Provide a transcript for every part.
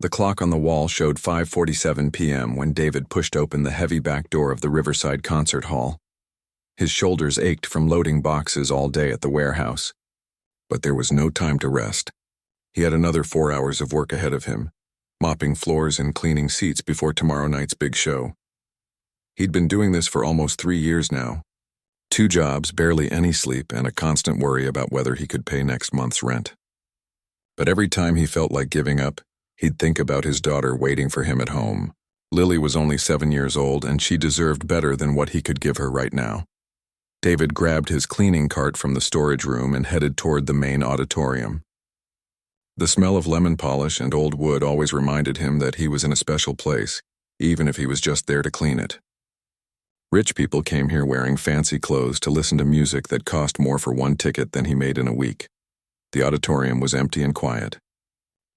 The clock on the wall showed 5:47 p.m. when David pushed open the heavy back door of the Riverside Concert Hall. His shoulders ached from loading boxes all day at the warehouse. But there was no time to rest. He had another 4 hours of work ahead of him, mopping floors and cleaning seats before tomorrow night's big show. He'd been doing this for almost 3 years now. 2 jobs, barely any sleep, and a constant worry about whether he could pay next month's rent. But every time he felt like giving up, he'd think about his daughter waiting for him at home. Lily was only 7 years old, and she deserved better than what he could give her right now. David grabbed his cleaning cart from the storage room and headed toward the main auditorium. The smell of lemon polish and old wood always reminded him that he was in a special place, even if he was just there to clean it. Rich people came here wearing fancy clothes to listen to music that cost more for one ticket than he made in a week. The auditorium was empty and quiet.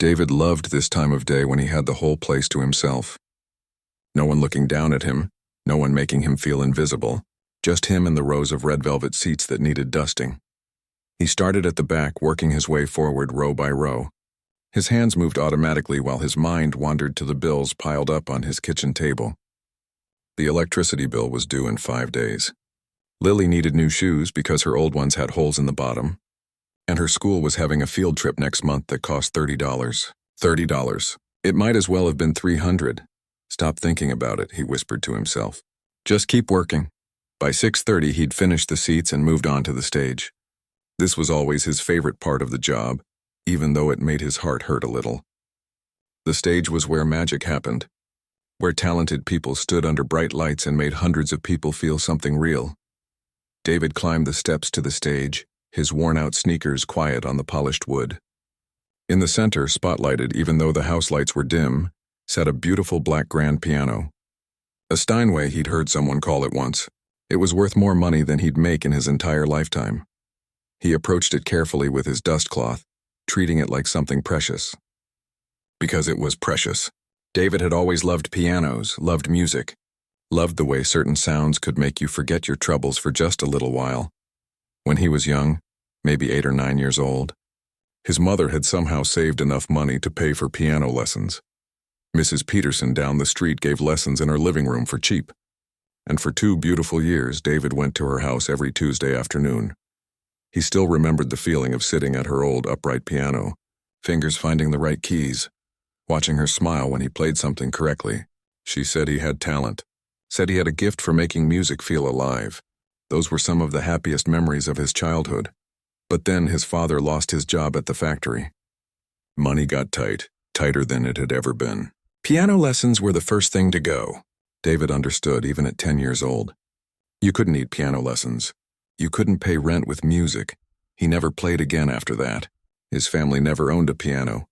David loved this time of day when he had the whole place to himself. No one looking down at him, no one making him feel invisible, just him and the rows of red velvet seats that needed dusting. He started at the back, working his way forward row by row. His hands moved automatically while his mind wandered to the bills piled up on his kitchen table. The electricity bill was due in 5 days. Lily needed new shoes because her old ones had holes in the bottom. And her school was having a field trip next month that cost $30. $30. It might as well have been $300. Stop thinking about it, he whispered to himself. Just keep working. By 6:30, he'd finished the seats and moved on to the stage. This was always his favorite part of the job, even though it made his heart hurt a little. The stage was where magic happened, where talented people stood under bright lights and made hundreds of people feel something real. David climbed the steps to the stage, his worn-out sneakers quiet on the polished wood. In the center, spotlighted even though the house lights were dim, sat a beautiful black grand piano. A Steinway, he'd heard someone call it once. It was worth more money than he'd make in his entire lifetime. He approached it carefully with his dust cloth, treating it like something precious. Because it was precious. David had always loved pianos, loved music, loved the way certain sounds could make you forget your troubles for just a little while. When he was young, maybe 8 or 9 years old, his mother had somehow saved enough money to pay for piano lessons. Mrs. Peterson down the street gave lessons in her living room for cheap. And for 2 beautiful years, David went to her house every Tuesday afternoon. He still remembered the feeling of sitting at her old upright piano, fingers finding the right keys, watching her smile when he played something correctly. She said he had talent, said he had a gift for making music feel alive. Those were some of the happiest memories of his childhood. But then his father lost his job at the factory. Money got tight, tighter than it had ever been. Piano lessons were the first thing to go. David understood even at 10 years old. You couldn't need piano lessons. You couldn't pay rent with music. He never played again after that. His family never owned a piano.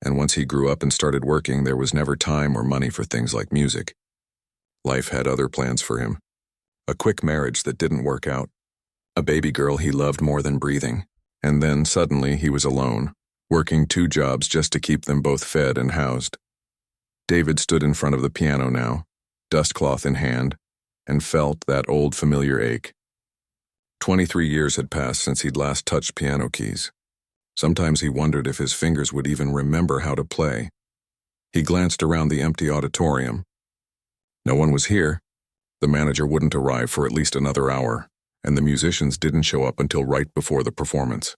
And once he grew up and started working, there was never time or money for things like music. Life had other plans for him. A quick marriage that didn't work out. A baby girl he loved more than breathing. And then suddenly he was alone, working 2 jobs just to keep them both fed and housed. David stood in front of the piano now, dustcloth in hand, and felt that old familiar ache. 23 years had passed since he'd last touched piano keys. Sometimes he wondered if his fingers would even remember how to play. He glanced around the empty auditorium. No one was here. The manager wouldn't arrive for at least another hour, and the musicians didn't show up until right before the performance.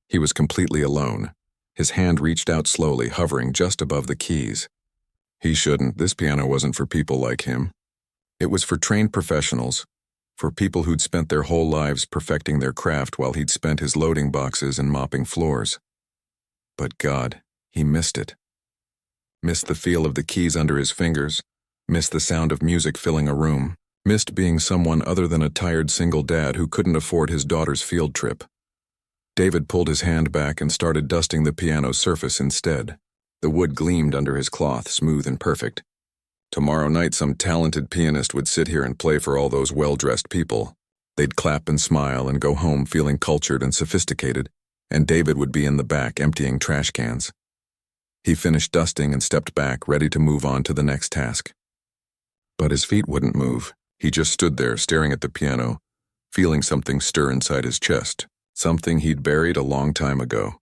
He was completely alone. His hand reached out slowly, hovering just above the keys. He shouldn't. This piano wasn't for people like him. It was for trained professionals, for people who'd spent their whole lives perfecting their craft while he'd spent his loading boxes and mopping floors. But God, he missed it. Missed the feel of the keys under his fingers, missed the sound of music filling a room, missed being someone other than a tired single dad who couldn't afford his daughter's field trip. David pulled his hand back and started dusting the piano's surface instead. The wood gleamed under his cloth, smooth and perfect. Tomorrow night some talented pianist would sit here and play for all those well-dressed people. They'd clap and smile and go home feeling cultured and sophisticated, and David would be in the back emptying trash cans. He finished dusting and stepped back, ready to move on to the next task. But his feet wouldn't move. He just stood there staring at the piano, feeling something stir inside his chest, something he'd buried a long time ago.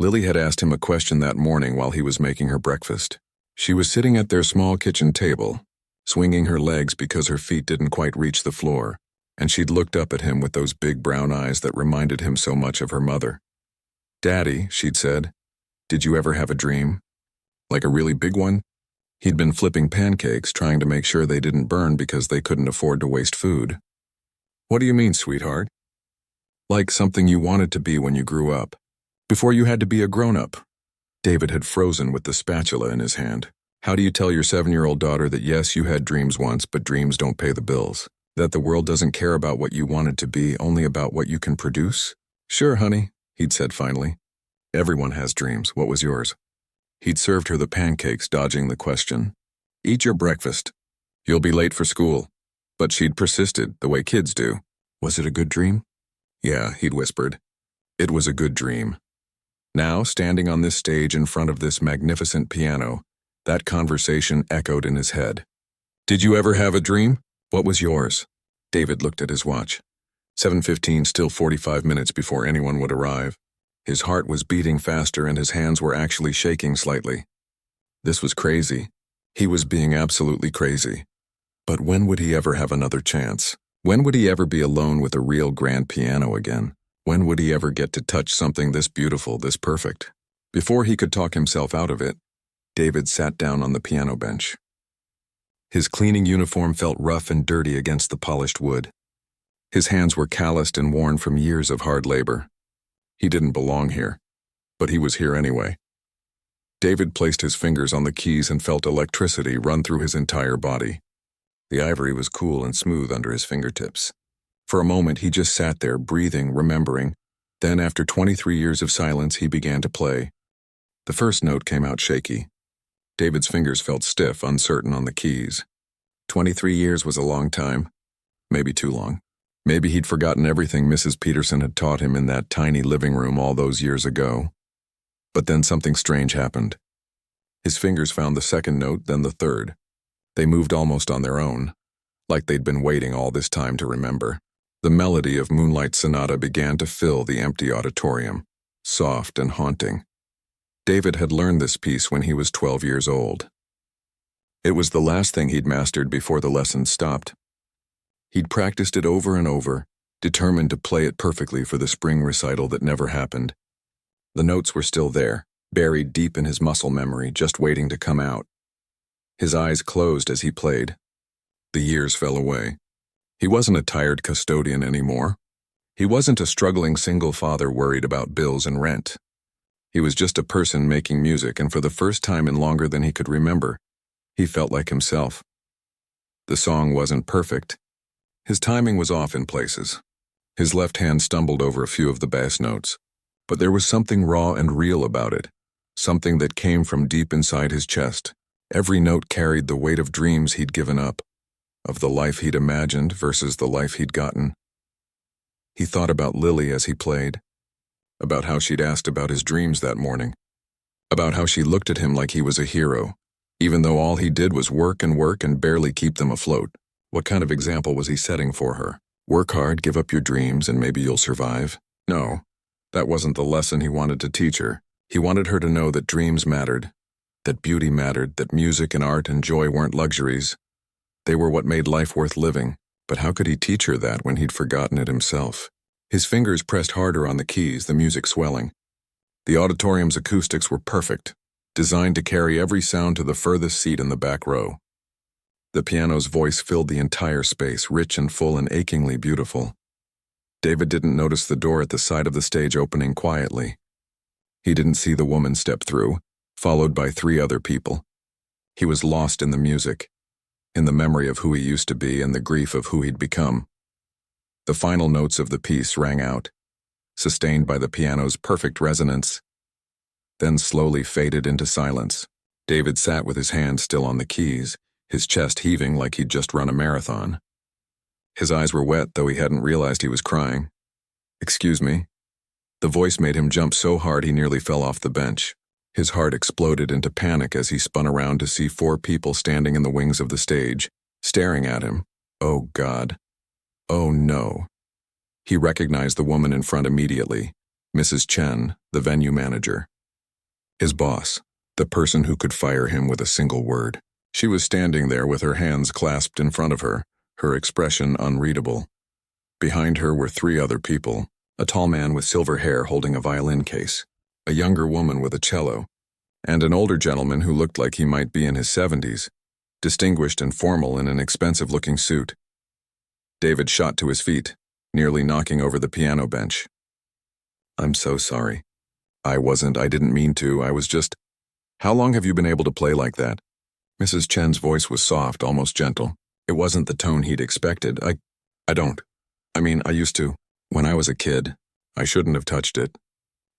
Lily had asked him a question that morning while he was making her breakfast. She was sitting at their small kitchen table, swinging her legs because her feet didn't quite reach the floor, and she'd looked up at him with those big brown eyes that reminded him so much of her mother. "Daddy," she'd said, "did you ever have a dream? Like a really big one?" He'd been flipping pancakes, trying to make sure they didn't burn because they couldn't afford to waste food. "What do you mean, sweetheart?" "Like something you wanted to be when you grew up, before you had to be a grown-up." David had frozen with the spatula in his hand. "How do you tell your 7-year-old daughter that yes, you had dreams once, but dreams don't pay the bills? That the world doesn't care about what you wanted to be, only about what you can produce?" "Sure, honey," he'd said finally. "Everyone has dreams. What was yours?" He'd served her the pancakes, dodging the question. "Eat your breakfast. You'll be late for school." But she'd persisted, the way kids do. "Was it a good dream?" "Yeah," he'd whispered. "It was a good dream." Now, standing on this stage in front of this magnificent piano, that conversation echoed in his head. "Did you ever have a dream? What was yours?" David looked at his watch. 7:15, still 45 minutes before anyone would arrive. His heart was beating faster and his hands were actually shaking slightly. This was crazy. He was being absolutely crazy. But when would he ever have another chance? When would he ever be alone with a real grand piano again? When would he ever get to touch something this beautiful, this perfect? Before he could talk himself out of it, David sat down on the piano bench. His cleaning uniform felt rough and dirty against the polished wood. His hands were calloused and worn from years of hard labor. He didn't belong here, but he was here anyway. David placed his fingers on the keys and felt electricity run through his entire body. The ivory was cool and smooth under his fingertips. For a moment, he just sat there, breathing, remembering. Then, after 23 years of silence, he began to play. The first note came out shaky. David's fingers felt stiff, uncertain on the keys. 23 years was a long time. Maybe too long. Maybe he'd forgotten everything Mrs. Peterson had taught him in that tiny living room all those years ago. But then something strange happened. His fingers found the second note, then the third. They moved almost on their own, like they'd been waiting all this time to remember. The melody of Moonlight Sonata began to fill the empty auditorium, soft and haunting. David had learned this piece when he was 12 years old. It was the last thing he'd mastered before the lesson stopped. He'd practiced it over and over, determined to play it perfectly for the spring recital that never happened. The notes were still there, buried deep in his muscle memory, just waiting to come out. His eyes closed as he played. The years fell away. He wasn't a tired custodian anymore. He wasn't a struggling single father worried about bills and rent. He was just a person making music, and for the first time in longer than he could remember, he felt like himself. The song wasn't perfect. His timing was off in places. His left hand stumbled over a few of the bass notes. But there was something raw and real about it, something that came from deep inside his chest. Every note carried the weight of dreams he'd given up, of the life he'd imagined versus the life he'd gotten. He thought about Lily as he played, about how she'd asked about his dreams that morning, about how she looked at him like he was a hero, even though all he did was work and barely keep them afloat. What kind of example was he setting for her? Work hard, give up your dreams, and maybe you'll survive? No, that wasn't the lesson he wanted to teach her. He wanted her to know that dreams mattered, that beauty mattered, that music and art and joy weren't luxuries. They were what made life worth living. But how could he teach her that when he'd forgotten it himself? His fingers pressed harder on the keys, the music swelling. The auditorium's acoustics were perfect, designed to carry every sound to the furthest seat in the back row. The piano's voice filled the entire space, rich and full and achingly beautiful. David didn't notice the door at the side of the stage opening quietly. He didn't see the woman step through, followed by 3 other people. He was lost in the music, in the memory of who he used to be and the grief of who he'd become. The final notes of the piece rang out, sustained by the piano's perfect resonance, then slowly faded into silence. David sat with his hands still on the keys, his chest heaving like he'd just run a marathon. His eyes were wet, though he hadn't realized he was crying. "Excuse me." The voice made him jump so hard he nearly fell off the bench. His heart exploded into panic as he spun around to see 4 people standing in the wings of the stage, staring at him. Oh, God. Oh, no. He recognized the woman in front immediately, Mrs. Chen, the venue manager. His boss, the person who could fire him with a single word. She was standing there with her hands clasped in front of her, her expression unreadable. Behind her were three other people, a tall man with silver hair holding a violin case, a younger woman with a cello, and an older gentleman who looked like he might be in his 70s, distinguished and formal in an expensive-looking suit. David shot to his feet, nearly knocking over the piano bench. "I'm so sorry. I didn't mean to, I was just... How long have you been able to play like that?" Mrs. Chen's voice was soft, almost gentle. It wasn't the tone he'd expected. I used to. When I was a kid. I shouldn't have touched it.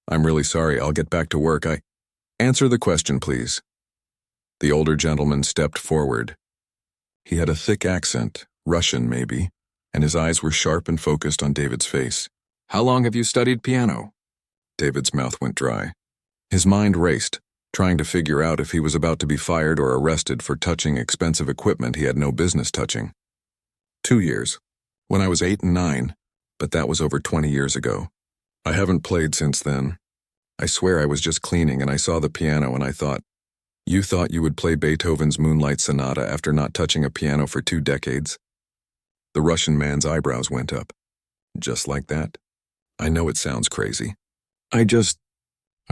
I'm really sorry, I'll get back to work. Answer the question, please." The older gentleman stepped forward. He had a thick accent, Russian maybe, and his eyes were sharp and focused on David's face. "How long have you studied piano?" David's mouth went dry. His mind raced, trying to figure out if he was about to be fired or arrested for touching expensive equipment he had no business touching. 2 years. When I was 8 and 9, but that was over 20 years ago. I haven't played since then. I swear I was just cleaning and I saw the piano and I thought, "You thought you would play Beethoven's Moonlight Sonata after not touching a piano for 2 decades?" The Russian man's eyebrows went up. "Just like that? I know it sounds crazy. I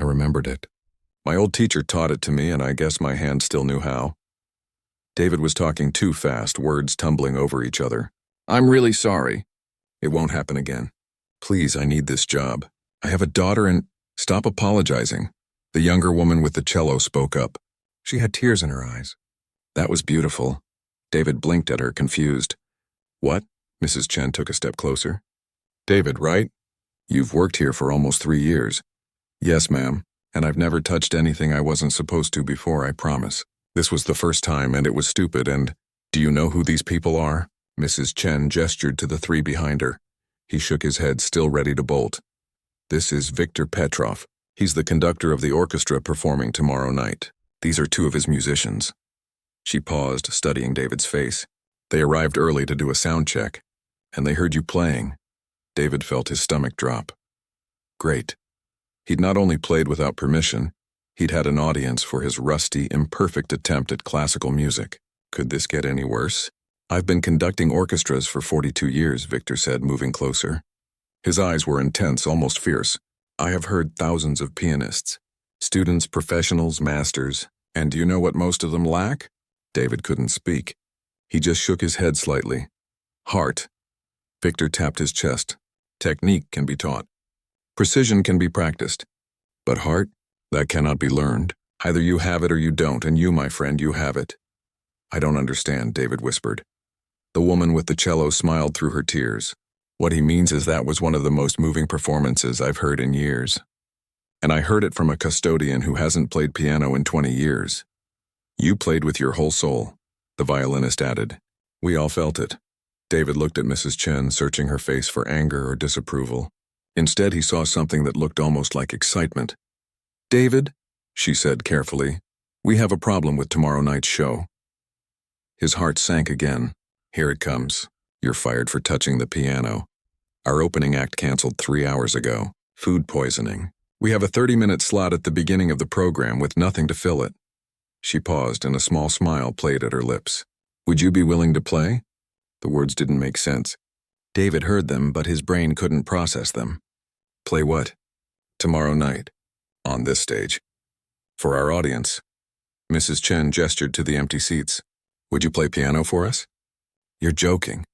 remembered it. My old teacher taught it to me and I guess my hand still knew how." David was talking too fast, words tumbling over each other. "I'm really sorry. It won't happen again. Please, I need this job. I have a daughter and..." "Stop apologizing." The younger woman with the cello spoke up. She had tears in her eyes. "That was beautiful." David blinked at her, confused. "What?" Mrs. Chen took a step closer. "David, right? You've worked here for almost 3 years." "Yes, ma'am, and I've never touched anything I wasn't supposed to before, I promise. This was the first time and it was stupid and... Do you know who these people are?" Mrs. Chen gestured to the 3 behind her. He shook his head, still ready to bolt. "This is Viktor Petrov. He's the conductor of the orchestra performing tomorrow night. These are 2 of his musicians." She paused, studying David's face. "They arrived early to do a sound check, and they heard you playing." David felt his stomach drop. Great. He'd not only played without permission, he'd had an audience for his rusty, imperfect attempt at classical music. Could this get any worse? "I've been conducting orchestras for 42 years, Victor said, moving closer. His eyes were intense, almost fierce. "I have heard thousands of pianists. Students, professionals, masters. And do you know what most of them lack?" David couldn't speak. He just shook his head slightly. "Heart." Victor tapped his chest. "Technique can be taught. Precision can be practiced. But heart? That cannot be learned. Either you have it or you don't, and you, my friend, you have it." "I don't understand," David whispered. The woman with the cello smiled through her tears. "What he means is that was one of the most moving performances I've heard in years. And I heard it from a custodian who hasn't played piano in 20 years. You played with your whole soul," the violinist added. "We all felt it." David looked at Mrs. Chen, searching her face for anger or disapproval. Instead, he saw something that looked almost like excitement. "David," she said carefully, "we have a problem with tomorrow night's show." His heart sank again. "Here it comes. You're fired for touching the piano. Our opening act canceled 3 hours ago. Food poisoning. We have a 30-minute slot at the beginning of the program with nothing to fill it." She paused and a small smile played at her lips. "Would you be willing to play?" The words didn't make sense. David heard them, but his brain couldn't process them. "Play what?" "Tomorrow night. On this stage. For our audience." Mrs. Chen gestured to the empty seats. "Would you play piano for us?" "You're joking."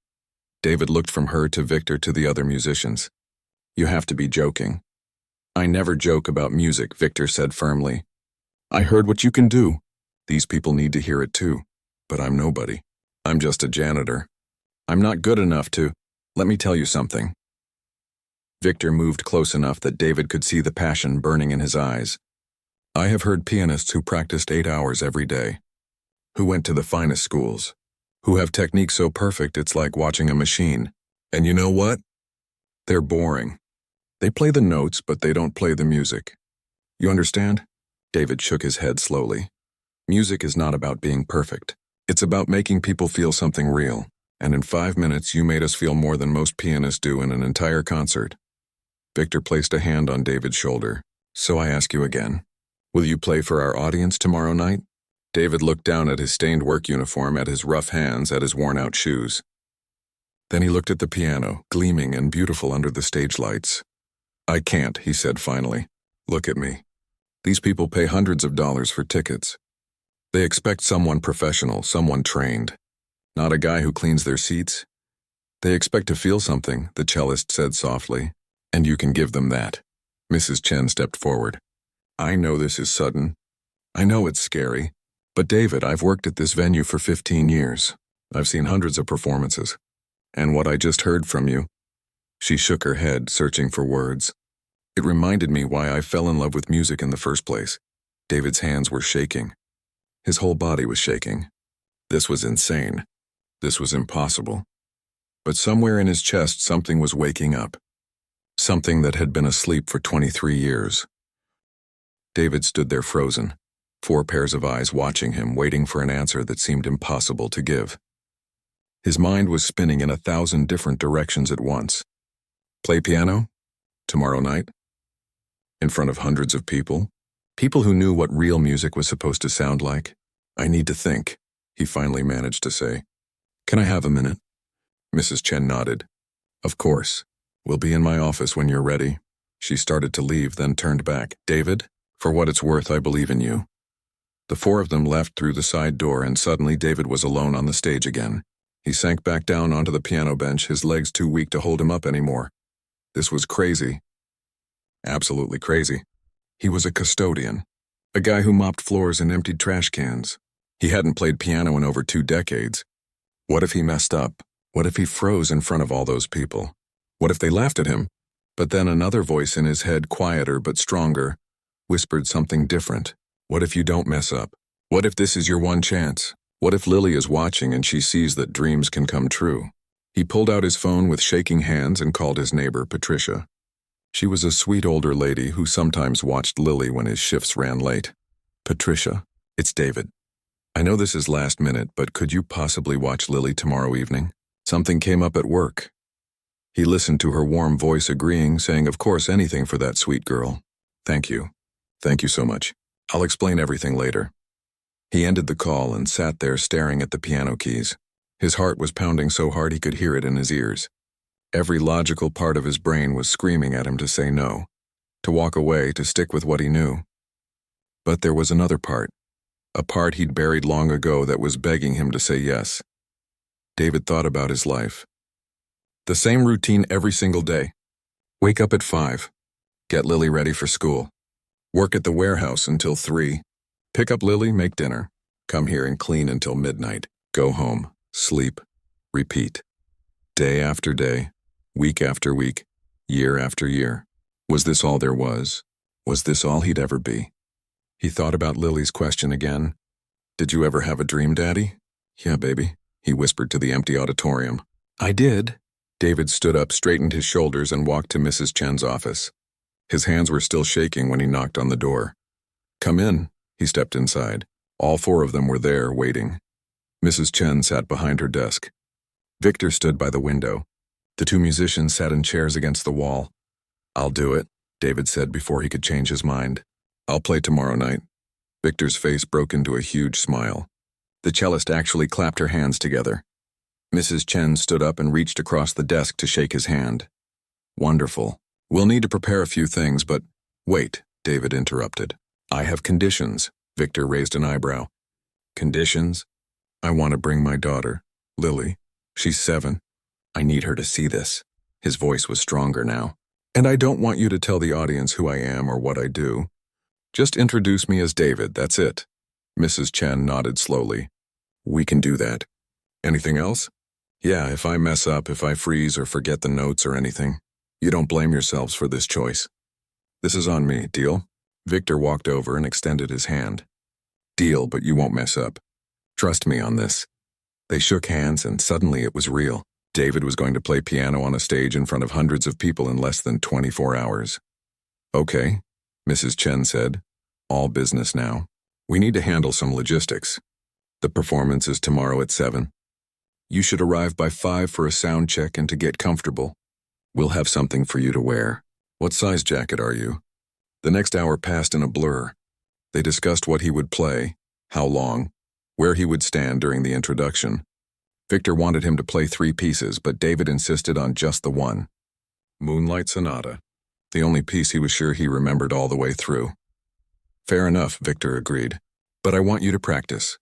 David looked from her to Victor to the other musicians. "You have to be joking." "I never joke about music," Victor said firmly. "I heard what you can do. These people need to hear it too. But I'm nobody. I'm just a janitor. I'm not good enough to... Let me tell you something." Victor moved close enough that David could see the passion burning in his eyes. "I have heard pianists who practiced 8 hours every day, who went to the finest schools, who have technique so perfect it's like watching a machine. And you know what? They're boring. They play the notes, but they don't play the music. You understand?" David shook his head slowly. "Music is not about being perfect. It's about making people feel something real. And in 5 minutes, you made us feel more than most pianists do in an entire concert." Victor placed a hand on David's shoulder. So I ask you again, will you play for our audience tomorrow night? David looked down at his stained work uniform, at his rough hands, at his worn-out shoes. Then he looked at the piano, gleaming and beautiful under the stage lights. I can't, he said finally. Look at me. These people pay hundreds of dollars for tickets. They expect someone professional, someone trained, not a guy who cleans their seats. They expect to feel something, the cellist said softly, and you can give them that. Mrs. Chen stepped forward. I know this is sudden. I know it's scary. But David, I've worked at this venue for 15 years. I've seen hundreds of performances. And what I just heard from you. She shook her head, searching for words. It reminded me why I fell in love with music in the first place. David's hands were shaking. His whole body was shaking. This was insane. This was impossible. But somewhere in his chest something was waking up. Something that had been asleep for 23 years. David stood there frozen, 4 pairs of eyes watching him, waiting for an answer that seemed impossible to give. His mind was spinning in 1,000 different directions at once. Play piano? Tomorrow night? In front of hundreds of people? People who knew what real music was supposed to sound like? I need to think, he finally managed to say. Can I have a minute? Mrs. Chen nodded. Of course. We'll be in my office when you're ready. She started to leave, then turned back. David, for what it's worth, I believe in you. The 4 of them left through the side door, and suddenly David was alone on the stage again. He sank back down onto the piano bench, his legs too weak to hold him up anymore. This was crazy. Absolutely crazy. He was a custodian, a guy who mopped floors and emptied trash cans. He hadn't played piano in over 2 decades. What if he messed up? What if he froze in front of all those people? What if they laughed at him? But then another voice in his head, quieter but stronger, whispered something different. What if you don't mess up? What if this is your one chance? What if Lily is watching and she sees that dreams can come true? He pulled out his phone with shaking hands and called his neighbor, Patricia. She was a sweet older lady who sometimes watched Lily when his shifts ran late. Patricia, it's David. I know this is last minute, but could you possibly watch Lily tomorrow evening? Something came up at work. He listened to her warm voice agreeing, saying, of course, anything for that sweet girl. Thank you. Thank you so much. I'll explain everything later. He ended the call and sat there staring at the piano keys. His heart was pounding so hard he could hear it in his ears. Every logical part of his brain was screaming at him to say no, to walk away, to stick with what he knew. But there was another part, a part he'd buried long ago that was begging him to say yes. David thought about his life. The same routine every single day. Wake up at 5. Get Lily ready for school. Work at the warehouse until 3. Pick up Lily, make dinner. Come here and clean until midnight. Go home, sleep, repeat. Day after day, week after week, year after year. Was this all there was? Was this all he'd ever be? He thought about Lily's question again. Did you ever have a dream, Daddy? Yeah, baby, he whispered to the empty auditorium. I did. David stood up, straightened his shoulders, and walked to Mrs. Chen's office. His hands were still shaking when he knocked on the door. Come in. He stepped inside. All 4 of them were there, waiting. Mrs. Chen sat behind her desk. Victor stood by the window. The 2 musicians sat in chairs against the wall. I'll do it, David said before he could change his mind. I'll play tomorrow night. Victor's face broke into a huge smile. The cellist actually clapped her hands together. Mrs. Chen stood up and reached across the desk to shake his hand. Wonderful. We'll need to prepare a few things, but... Wait, David interrupted. I have conditions. Victor raised an eyebrow. Conditions? I want to bring my daughter, Lily. She's 7. I need her to see this. His voice was stronger now. And I don't want you to tell the audience who I am or what I do. Just introduce me as David, that's it. Mrs. Chen nodded slowly. We can do that. Anything else? Yeah, if I mess up, if I freeze or forget the notes or anything, you don't blame yourselves for this choice. This is on me, deal? Victor walked over and extended his hand. Deal, but you won't mess up. Trust me on this. They shook hands and suddenly it was real. David was going to play piano on a stage in front of hundreds of people in less than 24 hours. Okay, Mrs. Chen said. All business now. We need to handle some logistics. The performance is tomorrow at 7. You should arrive by 5 for a sound check and to get comfortable. We'll have something for you to wear. What size jacket are you? The next hour passed in a blur. They discussed what he would play, how long, where he would stand during the introduction. Victor wanted him to play 3 pieces, but David insisted on just the one. Moonlight Sonata, the only piece he was sure he remembered all the way through. Fair enough, Victor agreed. But I want you to practice.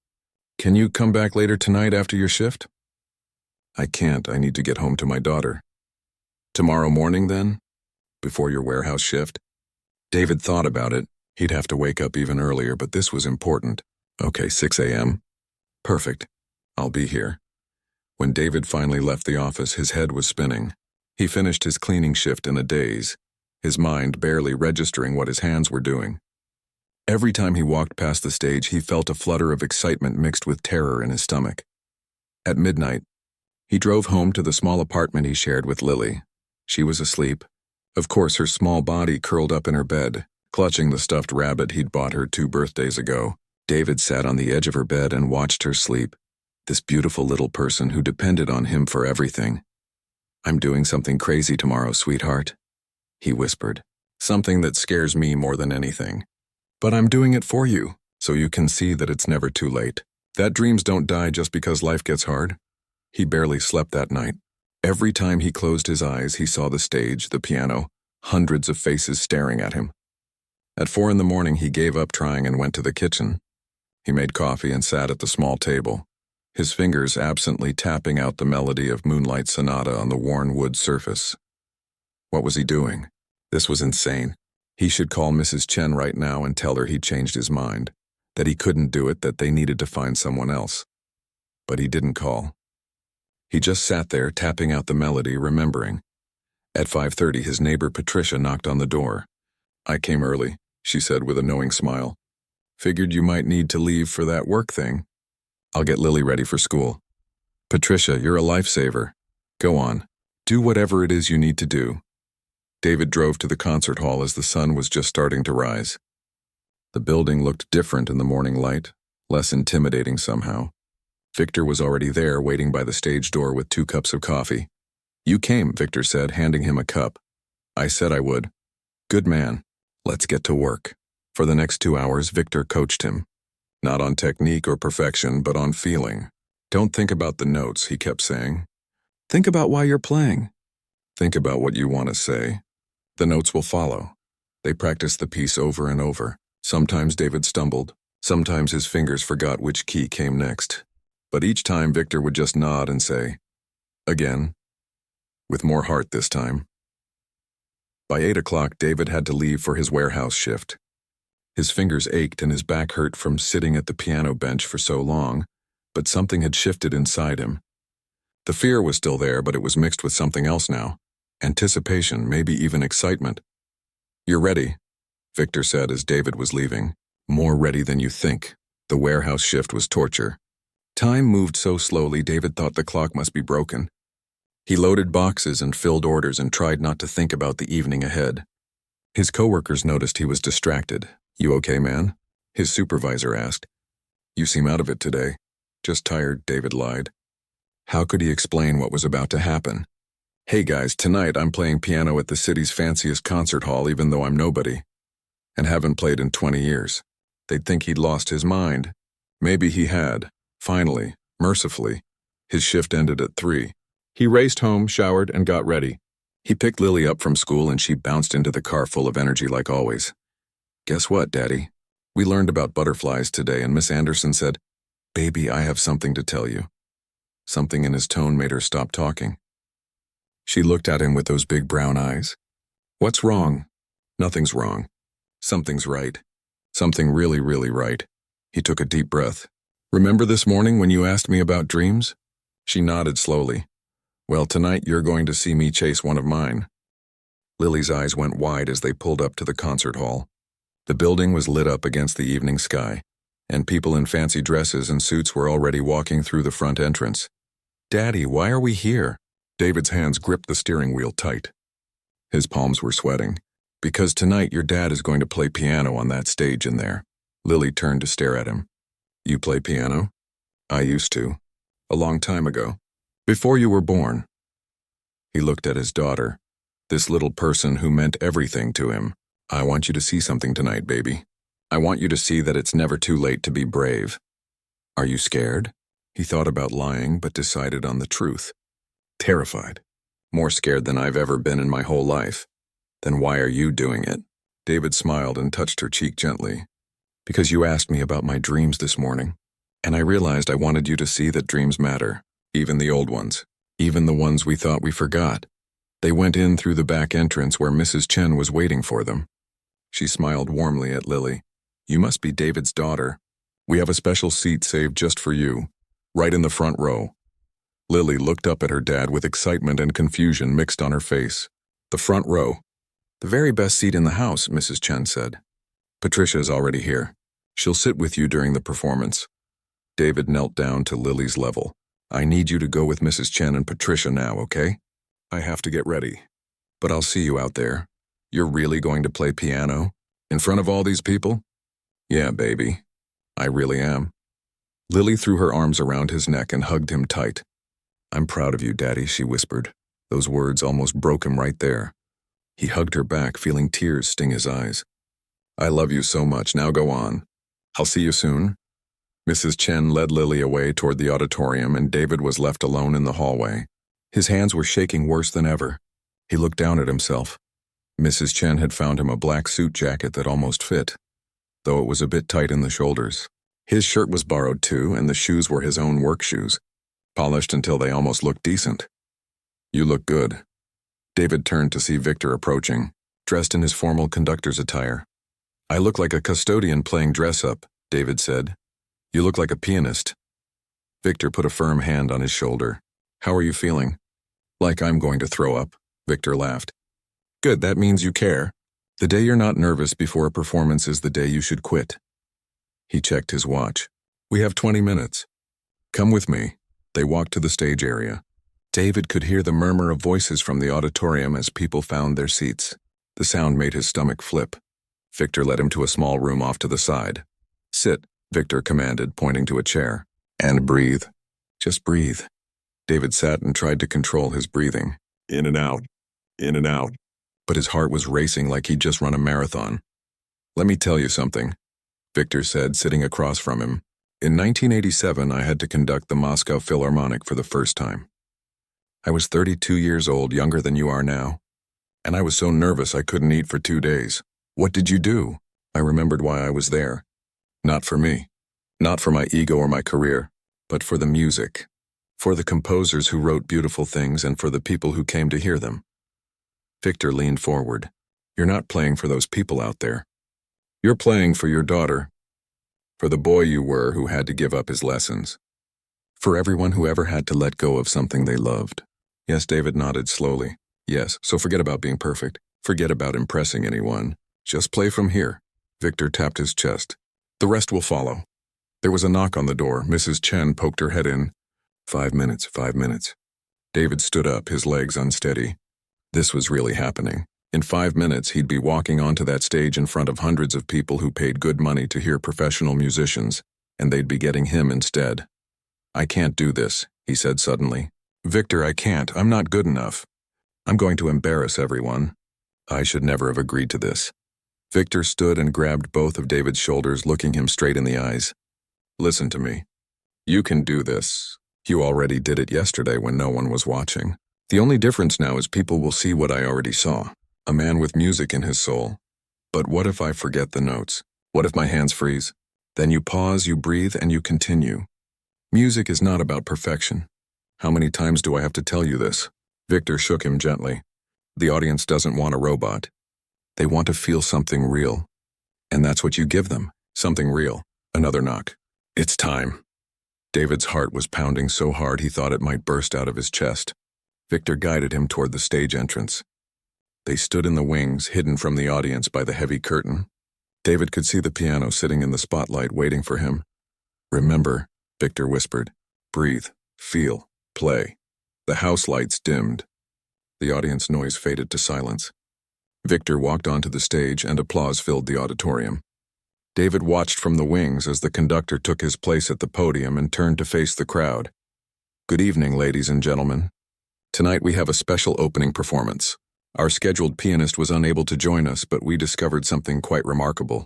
Can you come back later tonight after your shift? I can't. I need to get home to my daughter. Tomorrow morning, then? Before your warehouse shift? David thought about it. He'd have to wake up even earlier, but this was important. Okay, 6 a.m. Perfect. I'll be here. When David finally left the office, his head was spinning. He finished his cleaning shift in a daze, his mind barely registering what his hands were doing. Every time he walked past the stage, he felt a flutter of excitement mixed with terror in his stomach. At midnight, he drove home to the small apartment he shared with Lily. She was asleep. Of course, her small body curled up in her bed, clutching the stuffed rabbit he'd bought her 2 birthdays ago. David sat on the edge of her bed and watched her sleep, this beautiful little person who depended on him for everything. I'm doing something crazy tomorrow, sweetheart, he whispered. Something that scares me more than anything. But I'm doing it for you, so you can see that it's never too late. That dreams don't die just because life gets hard. He barely slept that night. Every time he closed his eyes, he saw the stage, the piano, hundreds of faces staring at him. At 4 a.m, he gave up trying and went to the kitchen. He made coffee and sat at the small table, his fingers absently tapping out the melody of Moonlight Sonata on the worn wood surface. What was he doing? This was insane. He should call Mrs. Chen right now and tell her he'd changed his mind, that he couldn't do it, that they needed to find someone else. But he didn't call. He just sat there, tapping out the melody, remembering. At 5:30, his neighbor Patricia knocked on the door. I came early, she said with a knowing smile. Figured you might need to leave for that work thing. I'll get Lily ready for school. Patricia, you're a lifesaver. Go on. Do whatever it is you need to do. David drove to the concert hall as the sun was just starting to rise. The building looked different in the morning light, less intimidating somehow. Victor was already there, waiting by the stage door with 2 cups of coffee. You came, Victor said, handing him a cup. I said I would. Good man. Let's get to work. For the next 2 hours, Victor coached him. Not on technique or perfection, but on feeling. Don't think about the notes, he kept saying. Think about why you're playing. Think about what you want to say. The notes will follow. They practiced the piece over and over. Sometimes David stumbled. Sometimes his fingers forgot which key came next. But each time Victor would just nod and say, again, with more heart this time. By 8 o'clock, David had to leave for his warehouse shift. His fingers ached and his back hurt from sitting at the piano bench for so long, but something had shifted inside him. The fear was still there, but it was mixed with something else now. Anticipation, maybe even excitement. You're ready, Victor said as David was leaving. More ready than you think. The warehouse shift was torture. Time moved so slowly, David thought the clock must be broken. He loaded boxes and filled orders and tried not to think about the evening ahead. His coworkers noticed he was distracted. You okay, man? His supervisor asked. You seem out of it today. Just tired, David lied. How could he explain what was about to happen? Hey guys, tonight I'm playing piano at the city's fanciest concert hall even though I'm nobody. And haven't played in 20 years. They'd think he'd lost his mind. Maybe he had. Finally, mercifully. His shift ended at 3. He raced home, showered, and got ready. He picked Lily up from school and she bounced into the car full of energy like always. Guess what, Daddy? We learned about butterflies today and Miss Anderson said, Baby, I have something to tell you. Something in his tone made her stop talking. She looked at him with those big brown eyes. What's wrong? Nothing's wrong. Something's right. Something really, really right. He took a deep breath. Remember this morning when you asked me about dreams? She nodded slowly. Well, tonight you're going to see me chase one of mine. Lily's eyes went wide as they pulled up to the concert hall. The building was lit up against the evening sky, and people in fancy dresses and suits were already walking through the front entrance. Daddy, why are we here? David's hands gripped the steering wheel tight. His palms were sweating. Because tonight your dad is going to play piano on that stage in there. Lily turned to stare at him. You play piano? I used to. A long time ago. Before you were born. He looked at his daughter. This little person who meant everything to him. I want you to see something tonight, baby. I want you to see that it's never too late to be brave. Are you scared? He thought about lying, but decided on the truth. Terrified. More scared than I've ever been in my whole life. Then why are you doing it? David smiled and touched her cheek gently. Because you asked me about my dreams this morning, and I realized I wanted you to see that dreams matter, even the old ones, even the ones we thought we forgot. They went in through the back entrance where Mrs. Chen was waiting for them. She smiled warmly at Lily. You must be David's daughter. We have a special seat saved just for you, right in the front row. Lily looked up at her dad with excitement and confusion mixed on her face. The front row. The very best seat in the house, Mrs. Chen said. Patricia is already here. She'll sit with you during the performance. David knelt down to Lily's level. I need you to go with Mrs. Chen and Patricia now, okay? I have to get ready. But I'll see you out there. You're really going to play piano? In front of all these people? Yeah, baby. I really am. Lily threw her arms around his neck and hugged him tight. I'm proud of you, Daddy, she whispered. Those words almost broke him right there. He hugged her back, feeling tears sting his eyes. I love you so much. Now go on. I'll see you soon. Mrs. Chen led Lily away toward the auditorium, and David was left alone in the hallway. His hands were shaking worse than ever. He looked down at himself. Mrs. Chen had found him a black suit jacket that almost fit, though it was a bit tight in the shoulders. His shirt was borrowed too, and the shoes were his own work shoes, polished until they almost looked decent. You look good. David turned to see Victor approaching, dressed in his formal conductor's attire. I look like a custodian playing dress-up, David said. You look like a pianist. Victor put a firm hand on his shoulder. How are you feeling? Like I'm going to throw up, Victor laughed. Good, that means you care. The day you're not nervous before a performance is the day you should quit. He checked his watch. We have 20 minutes. Come with me. They walked to the stage area. David could hear the murmur of voices from the auditorium as people found their seats. The sound made his stomach flip. Victor led him to a small room off to the side. Sit, Victor commanded, pointing to a chair. And breathe. Just breathe. David sat and tried to control his breathing. In and out. In and out. But his heart was racing like he'd just run a marathon. Let me tell you something, Victor said, sitting across from him. In 1987, I had to conduct the Moscow Philharmonic for the first time. I was 32 years old, younger than you are now. And I was so nervous I couldn't eat for 2 days. What did you do? I remembered why I was there. Not for me. Not for my ego or my career, but for the music. For the composers who wrote beautiful things and for the people who came to hear them. Victor leaned forward. You're not playing for those people out there. You're playing for your daughter. For the boy you were who had to give up his lessons. For everyone who ever had to let go of something they loved. Yes, David nodded slowly. Yes, so forget about being perfect. Forget about impressing anyone. Just play from here. Victor tapped his chest. The rest will follow. There was a knock on the door. Mrs. Chen poked her head in. 5 minutes, 5 minutes. David stood up, his legs unsteady. This was really happening. In 5 minutes, he'd be walking onto that stage in front of hundreds of people who paid good money to hear professional musicians, and they'd be getting him instead. I can't do this, he said suddenly. Victor, I can't. I'm not good enough. I'm going to embarrass everyone. I should never have agreed to this. Victor stood and grabbed both of David's shoulders, looking him straight in the eyes. Listen to me. You can do this. You already did it yesterday when no one was watching. The only difference now is people will see what I already saw. A man with music in his soul. But what if I forget the notes? What if my hands freeze? Then you pause, you breathe, and you continue. Music is not about perfection. How many times do I have to tell you this? Victor shook him gently. The audience doesn't want a robot. They want to feel something real. And that's what you give them, something real. Another knock. It's time. David's heart was pounding so hard he thought it might burst out of his chest. Victor guided him toward the stage entrance. They stood in the wings, hidden from the audience by the heavy curtain. David could see the piano sitting in the spotlight waiting for him. Remember, Victor whispered. Breathe, feel, play. The house lights dimmed. The audience noise faded to silence. Victor walked onto the stage and applause filled the auditorium. David watched from the wings as the conductor took his place at the podium and turned to face the crowd. Good evening, ladies and gentlemen. Tonight we have a special opening performance. Our scheduled pianist was unable to join us, but we discovered something quite remarkable.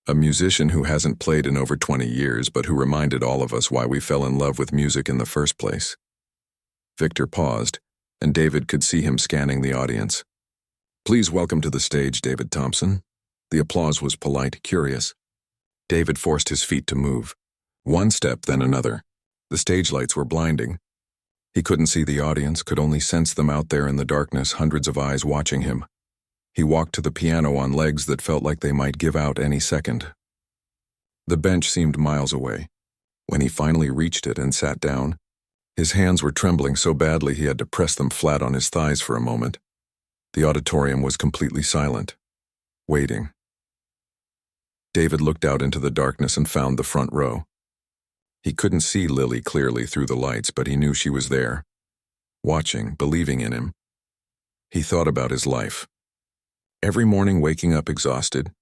A musician who hasn't played in over 20 years, but who reminded all of us why we fell in love with music in the first place. Victor paused, and David could see him scanning the audience. "Please welcome to the stage, David Thompson." The applause was polite, curious. David forced his feet to move. One step, then another. The stage lights were blinding. He couldn't see the audience, could only sense them out there in the darkness, hundreds of eyes watching him. He walked to the piano on legs that felt like they might give out any second. The bench seemed miles away. When he finally reached it and sat down, his hands were trembling so badly he had to press them flat on his thighs for a moment. The auditorium was completely silent, waiting. David looked out into the darkness and found the front row. He couldn't see Lily clearly through the lights, but he knew she was there, watching, believing in him. He thought about his life. Every morning waking up exhausted,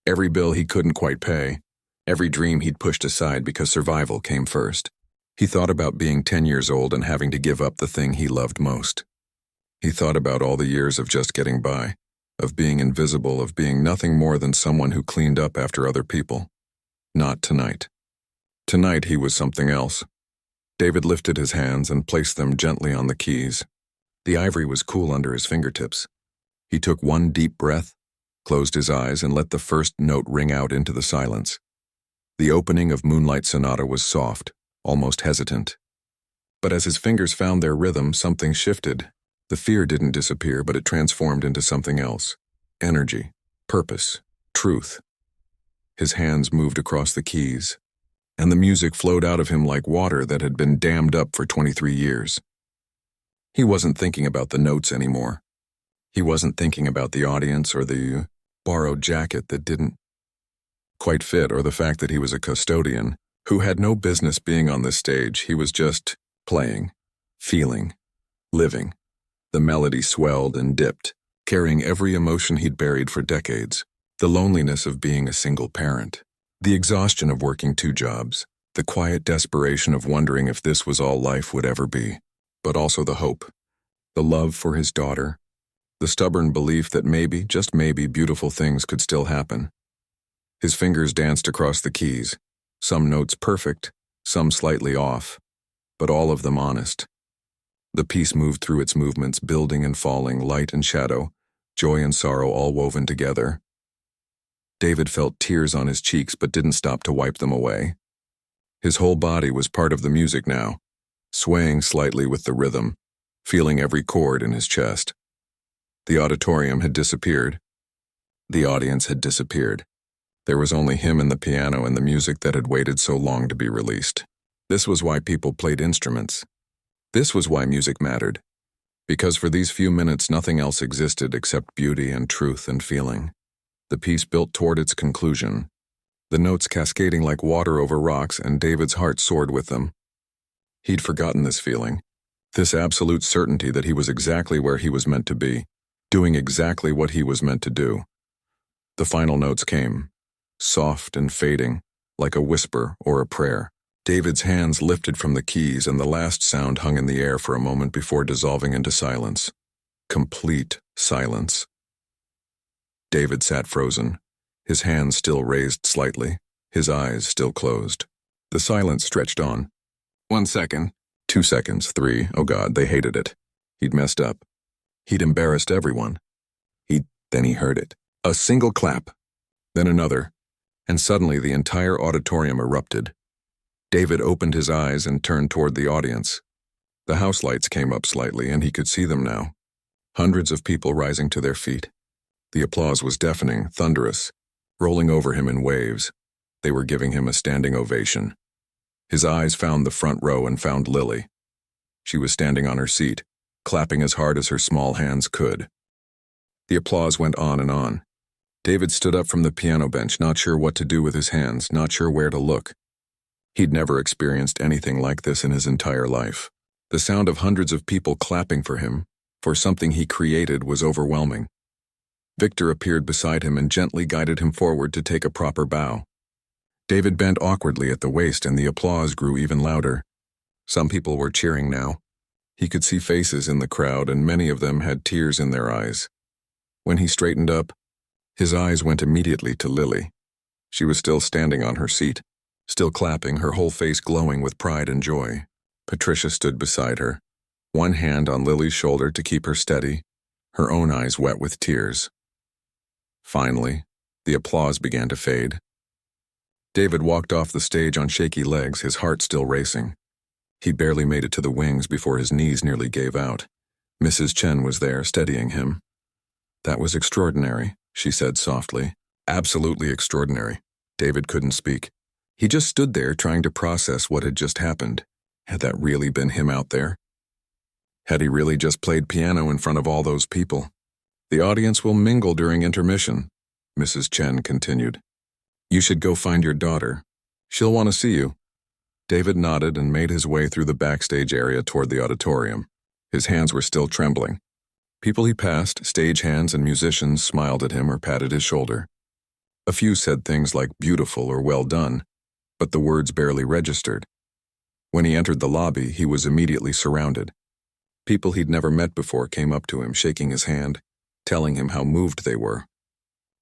every bill he couldn't quite pay, every dream he'd pushed aside because survival came first. He thought about being 10 years old and having to give up the thing he loved most. He thought about all the years of just getting by, of being invisible, of being nothing more than someone who cleaned up after other people. Not tonight. Tonight he was something else. David lifted his hands and placed them gently on the keys. The ivory was cool under his fingertips. He took one deep breath, closed his eyes, and let the first note ring out into the silence. The opening of Moonlight Sonata was soft, almost hesitant. But as his fingers found their rhythm, something shifted. The fear didn't disappear, but it transformed into something else. Energy, purpose, truth. His hands moved across the keys, and the music flowed out of him like water that had been dammed up for 23 years. He wasn't thinking about the notes anymore. He wasn't thinking about the audience or the borrowed jacket that didn't quite fit, or the fact that he was a custodian who had no business being on this stage. He was just playing, feeling, living. The melody swelled and dipped, carrying every emotion he'd buried for decades. The loneliness of being a single parent, the exhaustion of working 2 jobs, the quiet desperation of wondering if this was all life would ever be, but also the hope, the love for his daughter, the stubborn belief that maybe, just maybe, beautiful things could still happen. His fingers danced across the keys, some notes perfect, some slightly off, but all of them honest. The piece moved through its movements, building and falling, light and shadow, joy and sorrow all woven together. David felt tears on his cheeks but didn't stop to wipe them away. His whole body was part of the music now, swaying slightly with the rhythm, feeling every chord in his chest. The auditorium had disappeared. The audience had disappeared. There was only him and the piano and the music that had waited so long to be released. This was why people played instruments. This was why music mattered. Because for these few minutes nothing else existed except beauty and truth and feeling. The piece built toward its conclusion, the notes cascading like water over rocks, and David's heart soared with them. He'd forgotten this feeling, this absolute certainty that he was exactly where he was meant to be, doing exactly what he was meant to do. The final notes came, soft and fading, like a whisper or a prayer. David's hands lifted from the keys, and the last sound hung in the air for a moment before dissolving into silence. Complete silence. David sat frozen, his hands still raised slightly, his eyes still closed. The silence stretched on. 1 second, 2 seconds, 3, oh God, they hated it. He'd messed up. He'd embarrassed everyone. Then he heard it. A single clap, then another, and suddenly the entire auditorium erupted. David opened his eyes and turned toward the audience. The house lights came up slightly, and he could see them now. Hundreds of people rising to their feet. The applause was deafening, thunderous, rolling over him in waves. They were giving him a standing ovation. His eyes found the front row and found Lily. She was standing on her seat, clapping as hard as her small hands could. The applause went on and on. David stood up from the piano bench, not sure what to do with his hands, not sure where to look. He'd never experienced anything like this in his entire life. The sound of hundreds of people clapping for him, for something he created, was overwhelming. Victor appeared beside him and gently guided him forward to take a proper bow. David bent awkwardly at the waist, and the applause grew even louder. Some people were cheering now. He could see faces in the crowd, and many of them had tears in their eyes. When he straightened up, his eyes went immediately to Lily. She was still standing on her seat, still clapping, her whole face glowing with pride and joy. Patricia stood beside her, one hand on Lily's shoulder to keep her steady, her own eyes wet with tears. Finally, the applause began to fade. David walked off the stage on shaky legs, his heart still racing. He barely made it to the wings before his knees nearly gave out. Mrs. Chen was there, steadying him. "That was extraordinary," she said softly. "Absolutely extraordinary." David couldn't speak. He just stood there trying to process what had just happened. Had that really been him out there? Had he really just played piano in front of all those people? "The audience will mingle during intermission," Mrs. Chen continued. "You should go find your daughter. She'll want to see you." David nodded and made his way through the backstage area toward the auditorium. His hands were still trembling. People he passed, stagehands and musicians, smiled at him or patted his shoulder. A few said things like beautiful or well done, but the words barely registered. When he entered the lobby, he was immediately surrounded. People he'd never met before came up to him, shaking his hand, telling him how moved they were.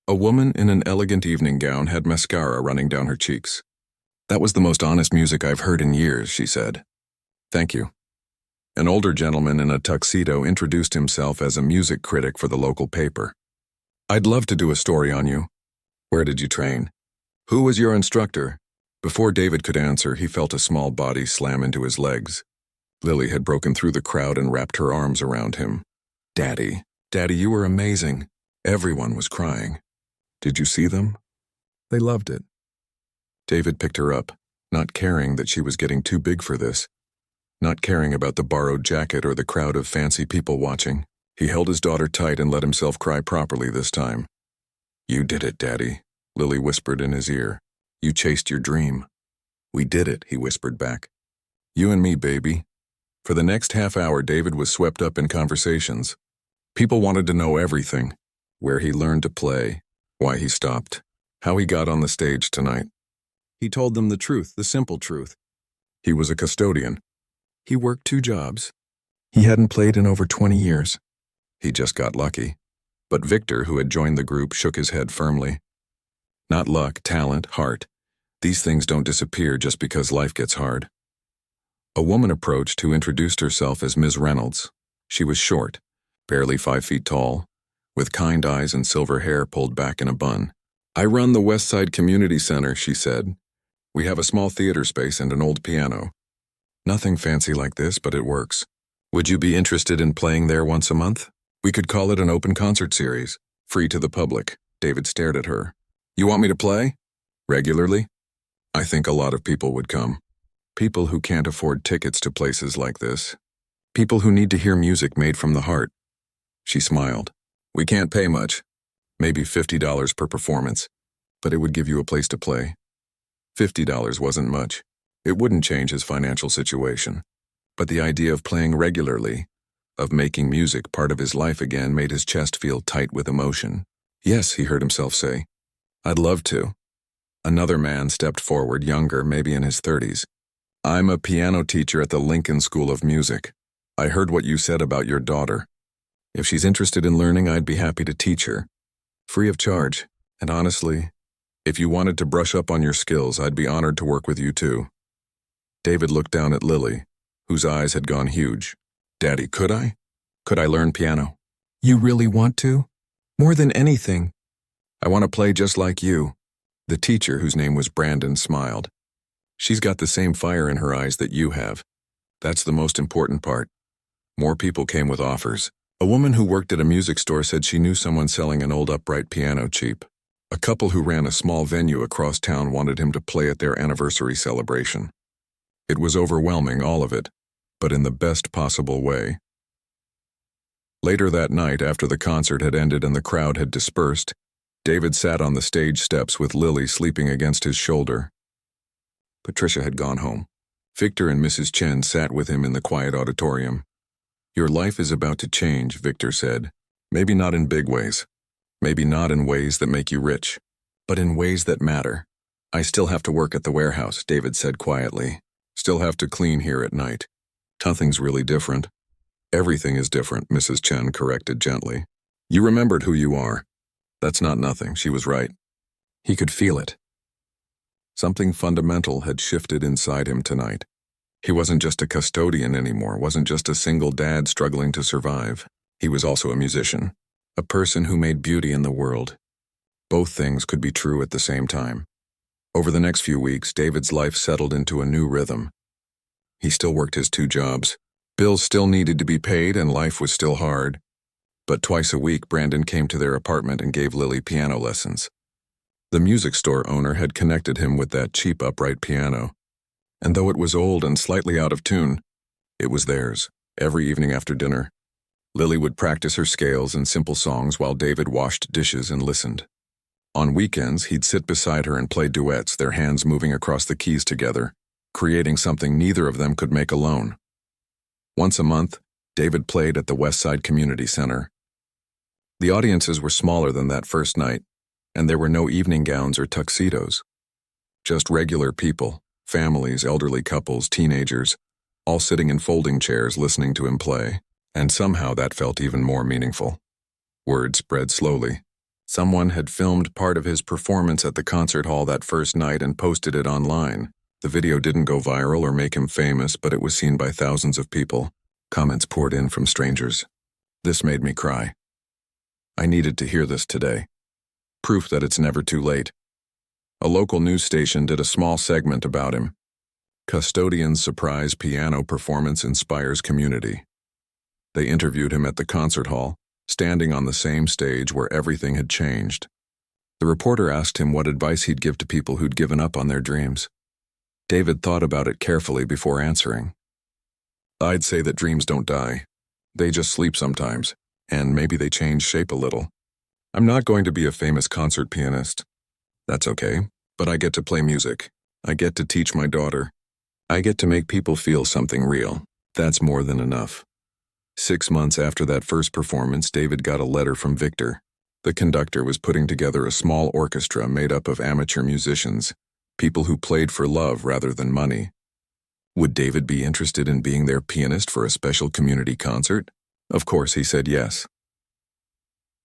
A woman in an elegant evening gown had mascara running down her cheeks. "That was the most honest music I've heard in years," she said. "Thank you." An older gentleman in a tuxedo introduced himself as a music critic for the local paper. "I'd love to do a story on you. Where did you train? Who was your instructor?" Before David could answer, he felt a small body slam into his legs. Lily had broken through the crowd and wrapped her arms around him. "Daddy, Daddy, you were amazing." Everyone was crying. "Did you see them? They loved it." David picked her up, not caring that she was getting too big for this, not caring about the borrowed jacket or the crowd of fancy people watching. He held his daughter tight and let himself cry properly this time. "You did it, Daddy," Lily whispered in his ear. "You chased your dream." "We did it," he whispered back. "You and me, baby." For the next half hour, David was swept up in conversations. People wanted to know everything: where he learned to play, why he stopped, how he got on the stage tonight. He told them the truth, the simple truth. He was a custodian. He worked 2 jobs. He hadn't played in over 20 years. He just got lucky. But Victor, who had joined the group, shook his head firmly. Not luck, talent, heart. These things don't disappear just because life gets hard. A woman approached who introduced herself as Ms. Reynolds. She was short, barely 5 feet tall, with kind eyes and silver hair pulled back in a bun. "I run the West Side Community Center," she said. "We have a small theater space and an old piano. Nothing fancy like this, but it works. Would you be interested in playing there once a month? We could call it an open concert series, free to the public." David stared at her. "You want me to play? Regularly?" "I think a lot of people would come. People who can't afford tickets to places like this. People who need to hear music made from the heart." She smiled. "We can't pay much. Maybe $50 per performance, but it would give you a place to play." $50 wasn't much. It wouldn't change his financial situation. But the idea of playing regularly, of making music part of his life again, made his chest feel tight with emotion. "Yes," he heard himself say. "I'd love to." Another man stepped forward, younger, maybe in his 30s. "I'm a piano teacher at the Lincoln School of Music. I heard what you said about your daughter. If she's interested in learning, I'd be happy to teach her. Free of charge. And honestly, if you wanted to brush up on your skills, I'd be honored to work with you too." David looked down at Lily, whose eyes had gone huge. "Daddy, could I? Could I learn piano?" "You really want to? More than anything." "I want to play just like you." The teacher, whose name was Brandon, smiled. "She's got the same fire in her eyes that you have. That's the most important part." More people came with offers. A woman who worked at a music store said she knew someone selling an old upright piano cheap. A couple who ran a small venue across town wanted him to play at their anniversary celebration. It was overwhelming, all of it, but in the best possible way. Later that night, after the concert had ended and the crowd had dispersed, David sat on the stage steps with Lily sleeping against his shoulder. Patricia had gone home. Victor and Mrs. Chen sat with him in the quiet auditorium. "Your life is about to change," Victor said. "Maybe not in big ways. Maybe not in ways that make you rich. But in ways that matter." "I still have to work at the warehouse," David said quietly. "Still have to clean here at night. Nothing's really different." Everything is different, Mrs. Chen corrected gently. You remembered who you are. That's not nothing, she was right. He could feel it. Something fundamental had shifted inside him tonight. He wasn't just a custodian anymore, wasn't just a single dad struggling to survive. He was also a musician, a person who made beauty in the world. Both things could be true at the same time. Over the next few weeks, David's life settled into a new rhythm. He still worked his 2 jobs. Bills still needed to be paid and life was still hard. But twice a week, Brandon came to their apartment and gave Lily piano lessons. The music store owner had connected him with that cheap upright piano. And though it was old and slightly out of tune, it was theirs. Every evening after dinner, Lily would practice her scales and simple songs while David washed dishes and listened. On weekends, he'd sit beside her and play duets, their hands moving across the keys together, creating something neither of them could make alone. Once a month, David played at the Westside Community Center. The audiences were smaller than that first night, and there were no evening gowns or tuxedos. Just regular people, families, elderly couples, teenagers, all sitting in folding chairs listening to him play, and somehow that felt even more meaningful. Word spread slowly. Someone had filmed part of his performance at the concert hall that first night and posted it online. The video didn't go viral or make him famous, but it was seen by thousands of people. Comments poured in from strangers. This made me cry. I needed to hear this today. Proof that it's never too late. A local news station did a small segment about him. Custodian's surprise piano performance inspires community. They interviewed him at the concert hall, standing on the same stage where everything had changed. The reporter asked him what advice he'd give to people who'd given up on their dreams. David thought about it carefully before answering. I'd say that dreams don't die. They just sleep sometimes, and maybe they change shape a little. I'm not going to be a famous concert pianist. That's okay, but I get to play music. I get to teach my daughter. I get to make people feel something real. That's more than enough. 6 months after that first performance, David got a letter from Victor. The conductor was putting together a small orchestra made up of amateur musicians, people who played for love rather than money. Would David be interested in being their pianist for a special community concert? Of course, he said yes.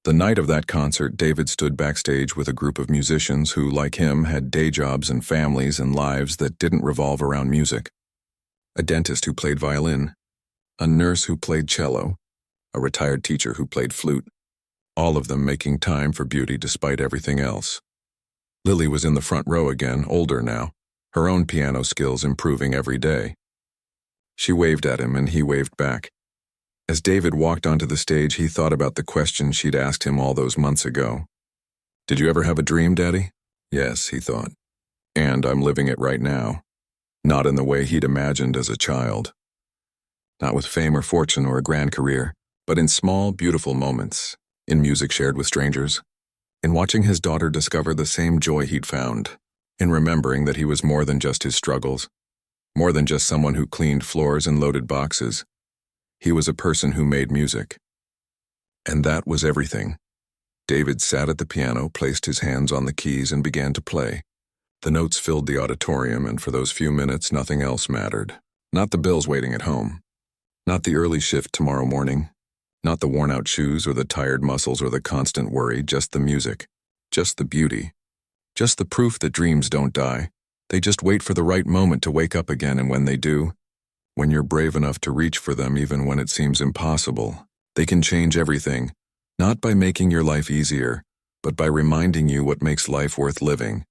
The night of that concert, David stood backstage with a group of musicians who, like him, had day jobs and families and lives that didn't revolve around music. A dentist who played violin, a nurse who played cello, a retired teacher who played flute, all of them making time for beauty despite everything else. Lily was in the front row again, older now, her own piano skills improving every day. She waved at him and he waved back. As David walked onto the stage, he thought about the question she'd asked him all those months ago. Did you ever have a dream, Daddy? Yes, he thought. And I'm living it right now. Not in the way he'd imagined as a child. Not with fame or fortune or a grand career, but in small, beautiful moments, in music shared with strangers, in watching his daughter discover the same joy he'd found, in remembering that he was more than just his struggles, more than just someone who cleaned floors and loaded boxes. He was a person who made music. And that was everything. David sat at the piano, placed his hands on the keys, and began to play. The notes filled the auditorium, and for those few minutes, nothing else mattered. Not the bills waiting at home. Not the early shift tomorrow morning. Not the worn-out shoes or the tired muscles or the constant worry, just the music. Just the beauty. Just the proof that dreams don't die. They just wait for the right moment to wake up again, and when they do, when you're brave enough to reach for them even when it seems impossible, they can change everything, not by making your life easier, but by reminding you what makes life worth living.